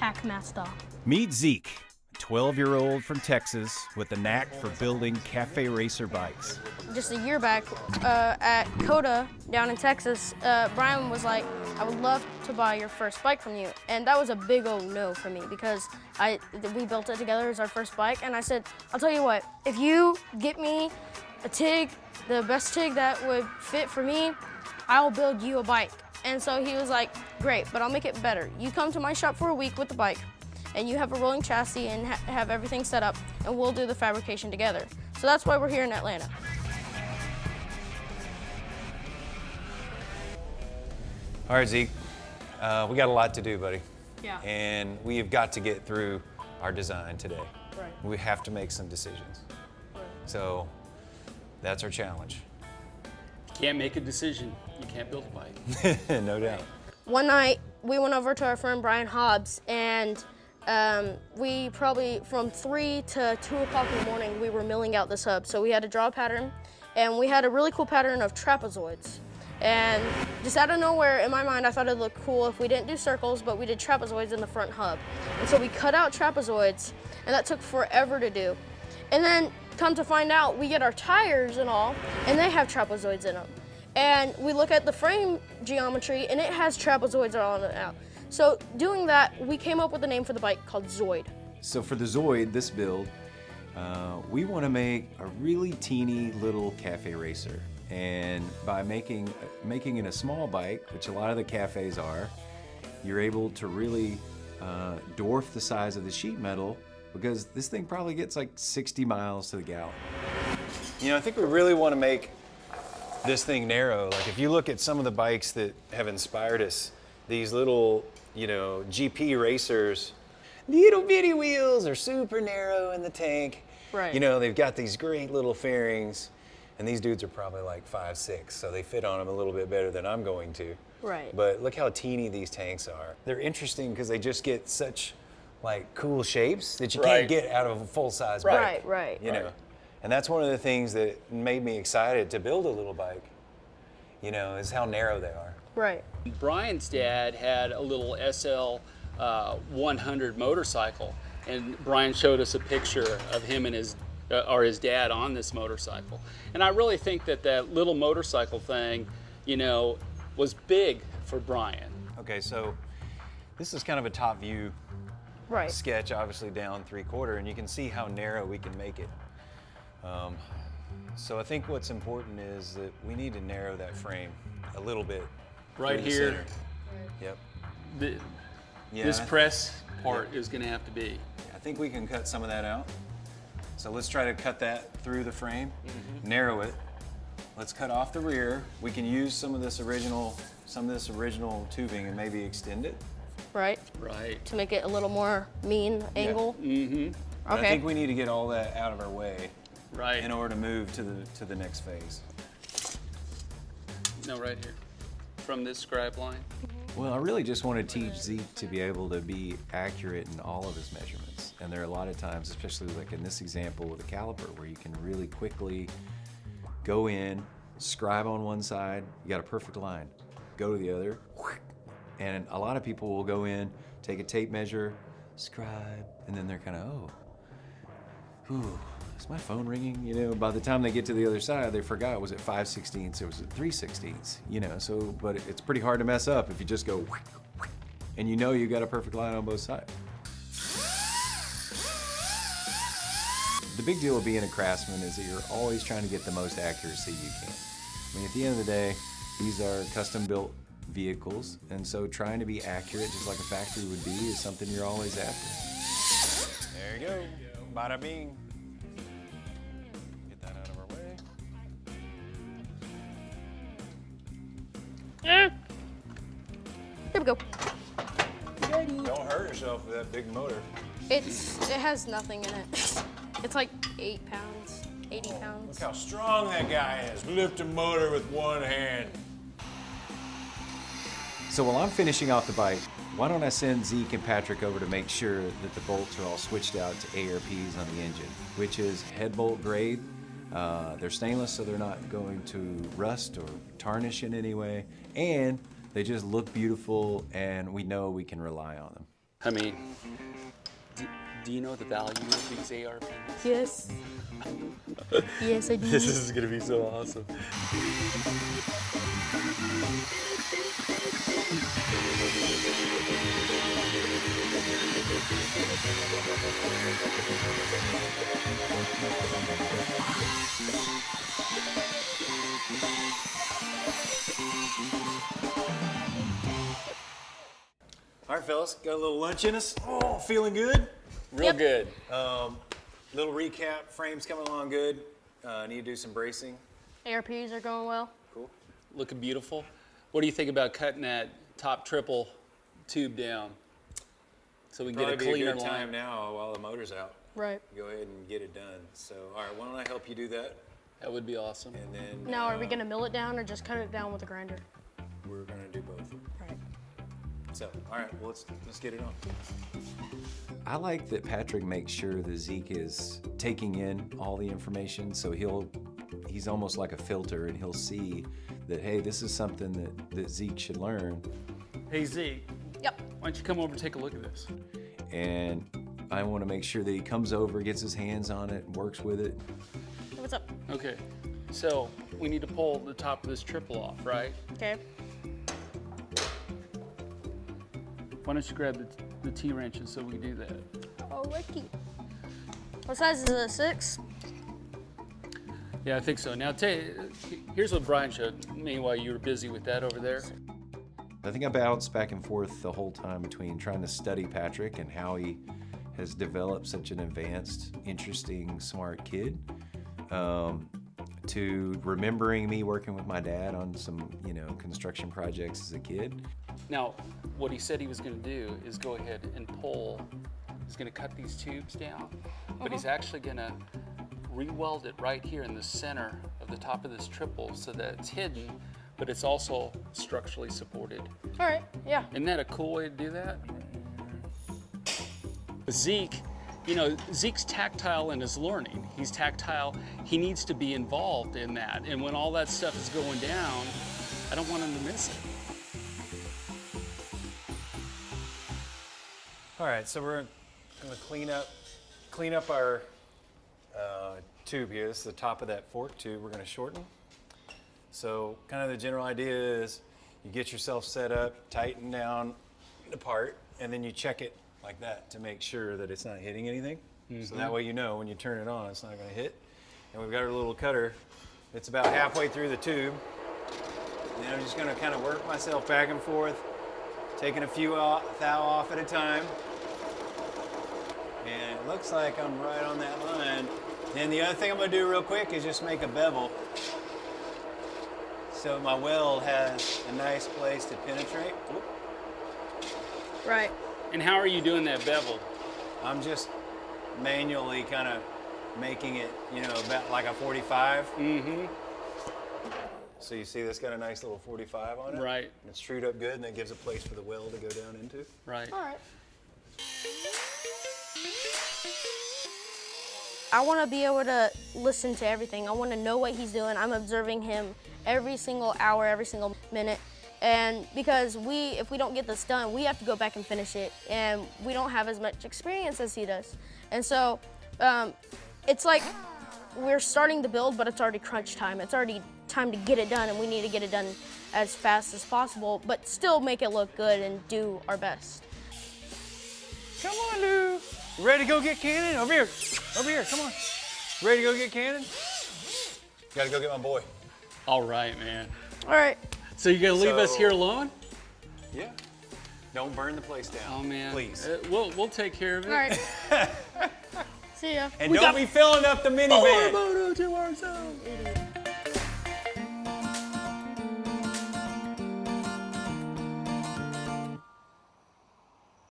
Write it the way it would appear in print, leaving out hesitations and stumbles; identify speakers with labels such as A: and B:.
A: Hackmaster.
B: Meet Zeke, a 12-year-old from Texas with a knack for building cafe racer bikes.
C: Just a year back at Coda down in Texas, Bryan was like, I would love to buy your first bike from you. And that was a big old no for me because we built it together as our first bike. And I said, I'll tell you what, if you get me a TIG, the best TIG that would fit for me, I'll build you a bike. And so he was like, great, but I'll make it better. You come to my shop for a week with the bike, and you have a rolling chassis and have everything set up, and we'll do the fabrication together. So that's why we're here in Atlanta.
D: All right, Zeke, we got a lot to do, buddy.
C: Yeah.
D: And we have got to get through our design today.
C: Right.
D: We have to make some decisions.
C: Right.
D: So that's our challenge.
E: Can't make a decision, you can't build a bike.
D: No doubt.
C: One night, we went over to our friend Bryan Hobbs, and we probably, from 3 to 2 o'clock in the morning, we were milling out this hub. So we had to draw a pattern, and we had a really cool pattern of trapezoids. And just out of nowhere, in my mind, I thought it'd look cool if we didn't do circles, but we did trapezoids in the front hub. And so we cut out trapezoids, and that took forever to do. And then, come to find out, we get our tires and all, and they have trapezoids in them. And we look at the frame geometry, and it has trapezoids on it out. So doing that, we came up with a name for the bike called Zooid.
B: So for the Zooid, this build, we want to make a really teeny little cafe racer. And by making it a small bike, which a lot of the cafes are, you're able to really dwarf the size of the sheet metal, because this thing probably gets like 60 miles to the gallon.
D: You know, I think we really want to make this thing narrow. Like if you look at some of the bikes that have inspired us, these little, you know, GP racers, little bitty wheels are super narrow in the tank.
C: Right.
D: You know, they've got these great little fairings, and these dudes are probably like 5'6", so they fit on them a little bit better than I'm going to.
C: Right.
D: But look how teeny these tanks are. They're interesting because they just get such like cool shapes that you can't get out of a full-size bike.
C: Right.
D: You know, and that's one of the things that made me excited to build a little bike, you know, is how narrow they are.
C: Right.
E: Bryan's dad had a little SL 100 motorcycle, and Bryan showed us a picture of him and his dad on this motorcycle. And I really think that that little motorcycle thing, you know, was big for Bryan.
D: Okay, so this is kind of a top view sketch, obviously down 3/4, and you can see how narrow we can make it. So I think what's important is that we need to narrow that frame a little bit.
E: Right
D: through the
E: here.
D: Center. Yep.
E: This press part is going to have to be.
D: I think we can cut some of that out. So let's try to cut that through the frame, narrow it. Let's cut off the rear. We can use some of this original tubing and maybe extend it.
C: Right. To make it a little more mean angle.
D: But I think we need to get all that out of our way
E: Right.
D: in order to move to the next phase.
E: No, right here. From this scribe line.
B: Well, I really just want to teach Zeke to be able to be accurate in all of his measurements. And there are a lot of times, especially like in this example with a caliper, where you can really quickly go in, scribe on one side, you got a perfect line. Go to the other, and a lot of people will go in, take a tape measure, scribe, and then they're kind of, is my phone ringing? You know, by the time they get to the other side, they forgot, was it 5/16 or was it 3/16? You know, so, but it's pretty hard to mess up if you just go, and you know you got a perfect line on both sides. The big deal of being a craftsman is that you're always trying to get the most accuracy you can. I mean, at the end of the day, these are custom-built vehicles, and so trying to be accurate, just like a factory would be, is something you're always after.
D: There you go. Bada bing. Get that out of our way.
C: Here we go.
D: Don't hurt yourself with that big motor.
C: It has nothing in it. It's like 8 pounds, 80 pounds.
D: Look how strong that guy is. Lift a motor with one hand.
B: So while I'm finishing off the bike, why don't I send Zeke and Patrick over to make sure that the bolts are all switched out to ARPs on the engine, which is head bolt grade. They're stainless, so they're not going to rust or tarnish in any way, and they just look beautiful, and we know we can rely on them.
E: I mean, do you know the value of these AR pins?
C: Yes. Yes, I do.
E: This is gonna be so awesome.
D: All right, fellas, got a little lunch in us. Oh, feeling good?
E: Real good.
D: Little recap, frame's coming along good. Need to do some bracing.
C: ARPs are going well.
D: Cool.
E: Looking beautiful. What do you think about cutting that top triple tube down so we can
D: Probably
E: get a
D: be
E: cleaner
D: a good
E: line?
D: time now while the motor's out.
C: Right.
D: Go ahead and get it done. So, all right, why don't I help you do that?
E: That would be awesome.
D: And then
C: Now, are we gonna mill it down or just cut it down with a grinder?
D: we're gonna do both.
C: Right.
D: So, all right, well, let's get it on.
B: I like that Patrick makes sure that Zeke is taking in all the information, so he's almost like a filter, and he'll see that, hey, this is something that Zeke should learn.
E: Hey Zeke,
C: Yep.
E: why don't you come over and take a look at this?
B: And I want to make sure that he comes over, gets his hands on it, and works with it.
C: What's up?
E: Okay, so we need to pull the top of this triple off, right?
C: Okay.
E: Why don't you grab the T-wrenches so we can do that?
C: Alrighty. What size is it? 6?
E: Yeah, I think so. Now, here's what Bryan showed me while you were busy with that over there.
B: I think I bounced back and forth the whole time between trying to study Patrick and how he has developed such an advanced, interesting, smart kid, to remembering me working with my dad on some, construction projects as a kid.
E: Now, what he said he was going to do is go ahead and pull. He's going to cut these tubes down, but he's actually going to re-weld it right here in the center of the top of this triple so that it's hidden, but it's also structurally supported.
C: All right. Yeah.
E: Isn't that a cool way to do that? Zeke, Zeke's tactile in his learning. He's tactile. He needs to be involved in that. And when all that stuff is going down, I don't want him to miss it.
D: All right, so we're gonna clean up our tube here. This is the top of that fork tube we're gonna shorten. So kind of the general idea is you get yourself set up, tighten down the part, and then you check it like that to make sure that it's not hitting anything. So that way you know when you turn it on, it's not gonna hit. And we've got our little cutter. It's about halfway through the tube. And then I'm just gonna kind of work myself back and forth, taking a few thou off at a time. And it looks like I'm right on that line. Then the other thing I'm gonna do real quick is just make a bevel. So my weld has a nice place to penetrate. Whoop.
C: Right.
E: And how are you doing that bevel?
D: I'm just manually kind of making it, about like a 45.
E: Mm-hmm.
D: So you see this got a nice little 45 on it?
E: Right.
D: And it's trued up good, and that gives a place for the weld to go down into.
E: Right.
C: All right. I want to be able to listen to everything. I want to know what he's doing. I'm observing him every single hour, every single minute. And because if we don't get this done, we have to go back and finish it. And we don't have as much experience as he does. And so it's like we're starting to build, but it's already crunch time. It's already time to get it done, and we need to get it done as fast as possible, but still make it look good and do our best.
D: Come on, Lou. You ready to go get Cannon? Over here. Over here, come on. Ready to go get Cannon? Gotta go get my boy.
E: All right, man.
C: All right.
E: So you're gonna leave us
D: So-
E: here alone?
D: Yeah. Don't burn the place down.
E: Oh man.
D: Please.
E: We'll take care of it.
C: All right. See ya.
D: And don't be filling up the minivan.
E: Fuller Moto to ourselves.